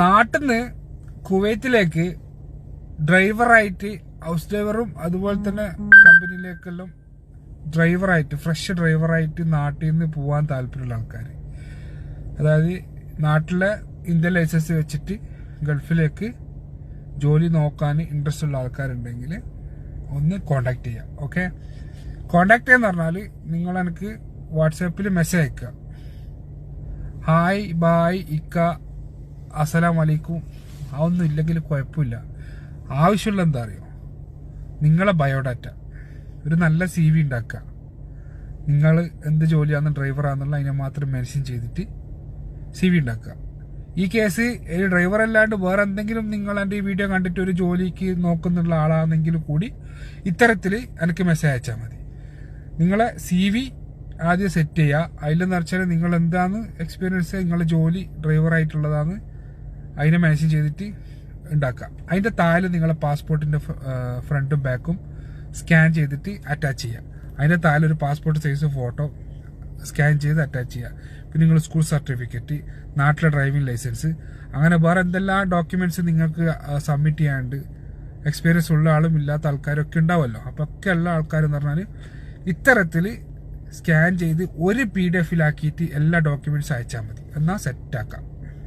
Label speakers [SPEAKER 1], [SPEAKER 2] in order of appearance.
[SPEAKER 1] നാട്ടിൽ നിന്ന് കുവൈത്തിലേക്ക് ഡ്രൈവറായിട്ട്, ഹൗസ് ഡ്രൈവറും അതുപോലെ തന്നെ കമ്പനിയിലേക്കെല്ലാം ഡ്രൈവറായിട്ട്, ഫ്രഷ് ഡ്രൈവറായിട്ട് നാട്ടിൽ നിന്ന് പോകാൻ താല്പര്യമുള്ള ആൾക്കാർ, അതായത് നാട്ടിലെ ഇന്ത്യൻ ലൈസൻസ് വെച്ചിട്ട് ഗൾഫിലേക്ക് ജോലി നോക്കാൻ ഇൻട്രസ്റ്റ് ഉള്ള ആൾക്കാരുണ്ടെങ്കിൽ ഒന്ന് കോണ്ടാക്ട് ചെയ്യാം. ഓക്കെ, കോണ്ടാക്ട് ചെയ്യാന്ന് പറഞ്ഞാൽ നിങ്ങൾ എനിക്ക് വാട്സാപ്പിൽ മെസ്സേജ് അയക്കുക. ഹായ് ബായ് ഇക്ക അസ്സലാം വലൈക്കും. അതൊന്നും ഇല്ലെങ്കിൽ കുഴപ്പമില്ല. ആവശ്യമുള്ള എന്താ അറിയോ, നിങ്ങളെ ബയോഡാറ്റ, ഒരു നല്ല CV ഉണ്ടാക്കുക. നിങ്ങൾ എന്ത് ജോലിയാണെന്ന്, ഡ്രൈവറാണെന്നുള്ള അതിനെ മാത്രം മെൻഷൻ ചെയ്തിട്ട് CV ഉണ്ടാക്കുക. ഈ കേസ് ഒരു ഡ്രൈവർ അല്ലാണ്ട് വേറെ എന്തെങ്കിലും നിങ്ങൾ എൻ്റെ ഈ വീഡിയോ കണ്ടിട്ട് ഒരു ജോലിക്ക് നോക്കുന്നുള്ള ആളാണെങ്കിൽ കൂടി ഇത്തരത്തിൽ എനിക്ക് മെസ്സേജ് അയച്ചാൽ മതി. നിങ്ങളെ CV ആദ്യം സെറ്റ് ചെയ്യുക. അതിലെന്ന് വെച്ചാൽ നിങ്ങൾ എന്താണ് എക്സ്പീരിയൻസ്, നിങ്ങളുടെ ജോലി ഡ്രൈവറായിട്ടുള്ളതാണ്, അതിനെ മെൻഷൻ ചെയ്തിട്ട് ഉണ്ടാക്കുക. അതിൻ്റെ താഴെ നിങ്ങളെ പാസ്പോർട്ടിൻ്റെ ഫ്രണ്ടും ബാക്കും സ്കാൻ ചെയ്തിട്ട് അറ്റാച്ച് ചെയ്യുക. അതിൻ്റെ താഴെ ഒരു പാസ്പോർട്ട് സൈസ് ഫോട്ടോ സ്കാൻ ചെയ്ത് അറ്റാച്ച് ചെയ്യുക. പിന്നെ നിങ്ങൾ സ്കൂൾ സർട്ടിഫിക്കറ്റ്, നാട്ടിലെ ഡ്രൈവിംഗ് ലൈസൻസ്, അങ്ങനെ വേറെ എന്തെല്ലാം ഡോക്യുമെന്റ്സ് നിങ്ങൾക്ക് സബ്മിറ്റ് ചെയ്യാണ്ട്, എക്സ്പീരിയൻസ് ഉള്ള ആളും ഇല്ലാത്ത ആൾക്കാരൊക്കെ ഉണ്ടാവുമല്ലോ. അപ്പോൾ ഒക്കെ എല്ലാ ആൾക്കാരെന്ന് പറഞ്ഞാൽ ഇത്തരത്തിൽ സ്കാൻ ചെയ്ത് ഒരു PDF ആക്കിയിട്ട് എല്ലാ ഡോക്യുമെന്റ്സ് അയച്ചാൽ മതി. എന്നാൽ സെറ്റാക്കാം.